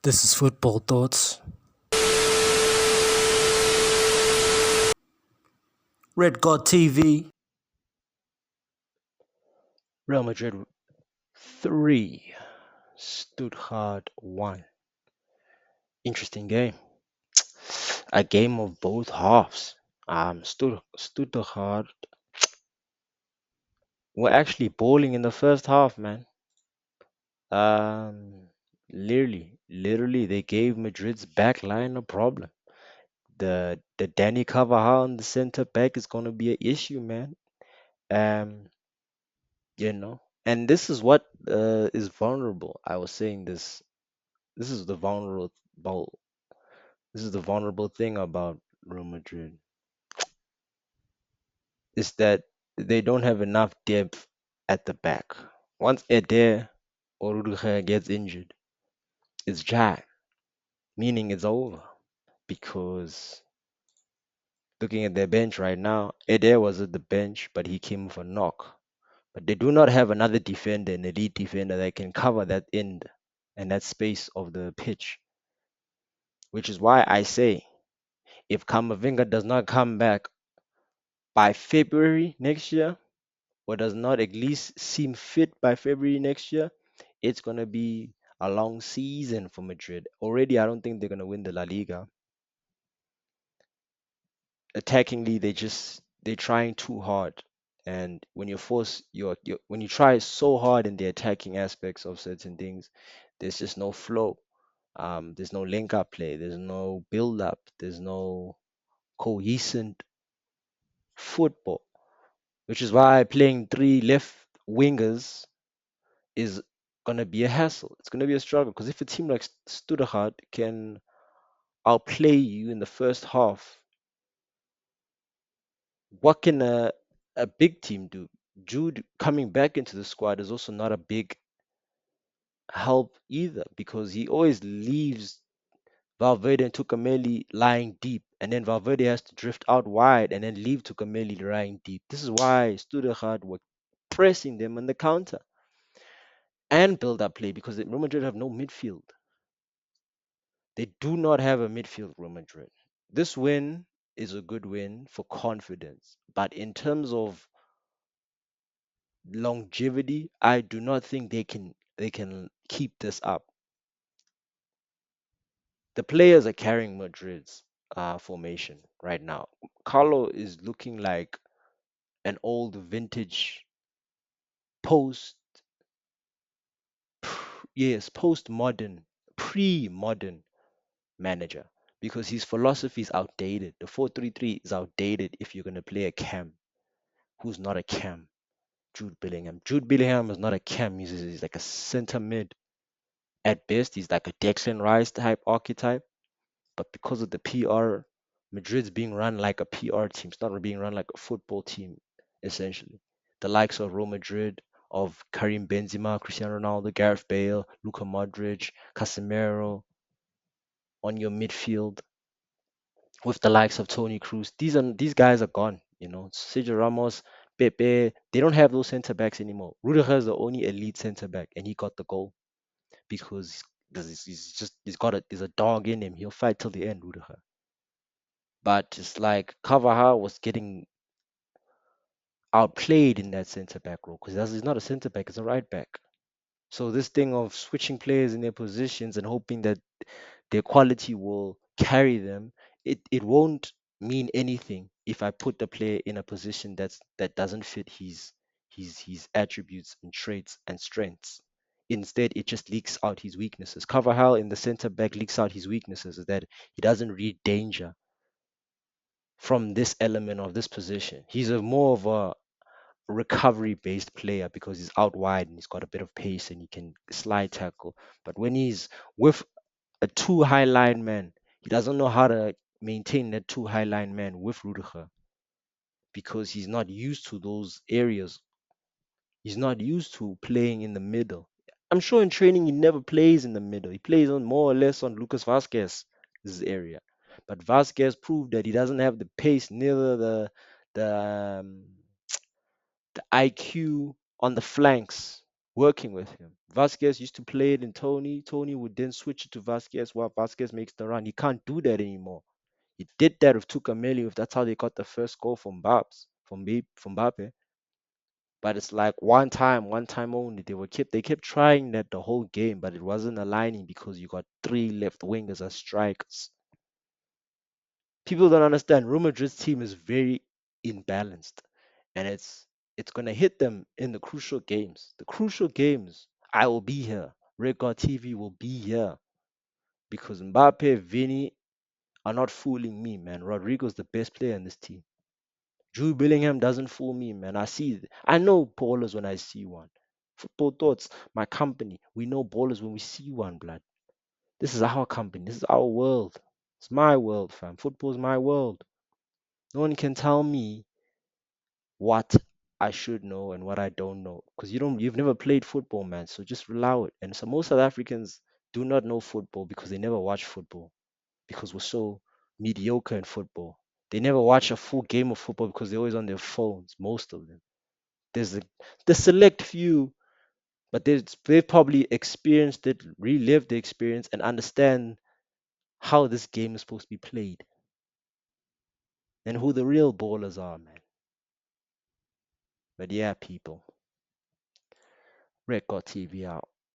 This is Football Thoughts. Red God TV. Real Madrid 3, Stuttgart 1. Interesting game. A game of both halves. Stuttgart were actually bowling in the first half, man. Um, literally, they gave Madrid's back line a problem. The Danny Carvajal on the center back is gonna be an issue, man. Um, and this is what is vulnerable. I was saying this. This is the vulnerable. This is the vulnerable thing about Real Madrid is that they don't have enough depth at the back. Once Eder or Rudiger gets injured, it's dry, meaning it's over. Because looking at their bench right now, Eder was at the bench, but he came for knock. But they do not have another defender, an elite defender that can cover that end and that space of the pitch. Which is why I say if Kamavinga does not come back by February next year, or does not at least seem fit by February next year, it's going to be a long season for Madrid. Already, I don't think they're going to win the La Liga. Attackingly, they're trying too hard, and when you force when you try so hard in the attacking aspects of certain things, there's just no flow. There's no link up play. There's no build up. There's no cohesive football, which is why playing three left wingers is gonna be a hassle. It's gonna be a struggle because if a team like Stuttgart can outplay you in the first half, what can a big team do? Jude coming back into the squad is also not a big help either because he always leaves Valverde and Tukameli lying deep, and then Valverde has to drift out wide and then leave Tukameli lying deep. This is why Stuttgart were pressing them on the counter and build up play because Real Madrid have no midfield. They do not have a midfield, Real Madrid. This win is a good win for confidence, but in terms of longevity, I do not think they can keep this up. The players are carrying Madrid's formation right now. Carlo is looking like an old vintage post yes, post-modern, pre-modern manager because his philosophy is outdated. The 4-3-3 is outdated if you're going to play a cam who's not a cam. Jude Bellingham. Jude Bellingham is not a cam. He's like a center mid. At best, he's like a Declan Rice type archetype. But because of the PR, Madrid's being run like a PR team. It's not being run like a football team, essentially. The likes of Real Madrid, of Karim Benzema, Cristiano Ronaldo, Gareth Bale, Luka Modric, Casemiro on your midfield with the likes of Tony Cruz. These guys are gone. Sergio Ramos, Pepe, they don't have those center backs anymore. Rudiger is the only elite center back, and he got the goal because there's a dog in him. He'll fight till the end, Rudiger. But it's like Carvajal was getting outplayed in that center back role because he's not a center back, he's a right back. So this thing of switching players in their positions and hoping that their quality will carry them, it won't mean anything if I put the player in a position that doesn't fit his attributes and traits and strengths. Instead, it just leaks out his weaknesses. Carvajal in the center back leaks out his weaknesses is that he doesn't read danger from this element of this position. He's a more of a recovery based player because he's out wide and he's got a bit of pace and he can slide tackle. But when he's with a two high line man, he doesn't know how to maintain that two high line man with Rudiger because he's not used to those areas. He's not used to playing in the middle. I'm sure in training he never plays in the middle. He plays on more or less on Lucas Vasquez's area. But Vasquez proved that he doesn't have the pace, neither the IQ on the flanks working with him. Vasquez used to play it in Tony. Tony would then switch it to Vasquez while Vasquez makes the run. He can't do that anymore. He did that with Tukameli. That's how they got the first goal from Mbappe. But it's like one time only. They kept trying that the whole game, but it wasn't aligning because you got three left wingers as strikers. People don't understand. Real Madrid's team is very imbalanced, and it's gonna hit them in the crucial games. The crucial games, I will be here. Red God TV will be here because Mbappe, Vinny are not fooling me, man. Rodrigo's the best player in this team. Drew Bellingham doesn't fool me, man. I know ballers when I see one. Football Thoughts, my company, we know ballers when we see one, blood. This is our company. This is our world. It's my world, fam. Football's my world. No one can tell me what I should know and what I don't know. Because you've never played football, man. So just allow it. And so most South Africans do not know football because they never watch football. Because we're so mediocre in football. They never watch a full game of football because they're always on their phones, most of them. There's the select few, but they've probably experienced it, relived the experience, and understand how this game is supposed to be played and who the real ballers are, man. But yeah, people, Red God TV out.